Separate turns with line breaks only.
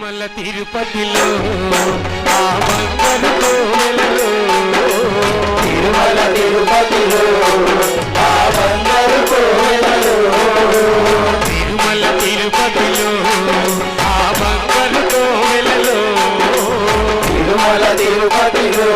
తిరుమల తిరుపతిలో ఆ బంగారు కోవెలలో
తిరుమల తిరుపతిలో ఆ బంగారు కోవెలలో
తిరుమల తిరుపతిలో ఆ బంగారు కోవెలలో
తిరుమల తిరుపతిలో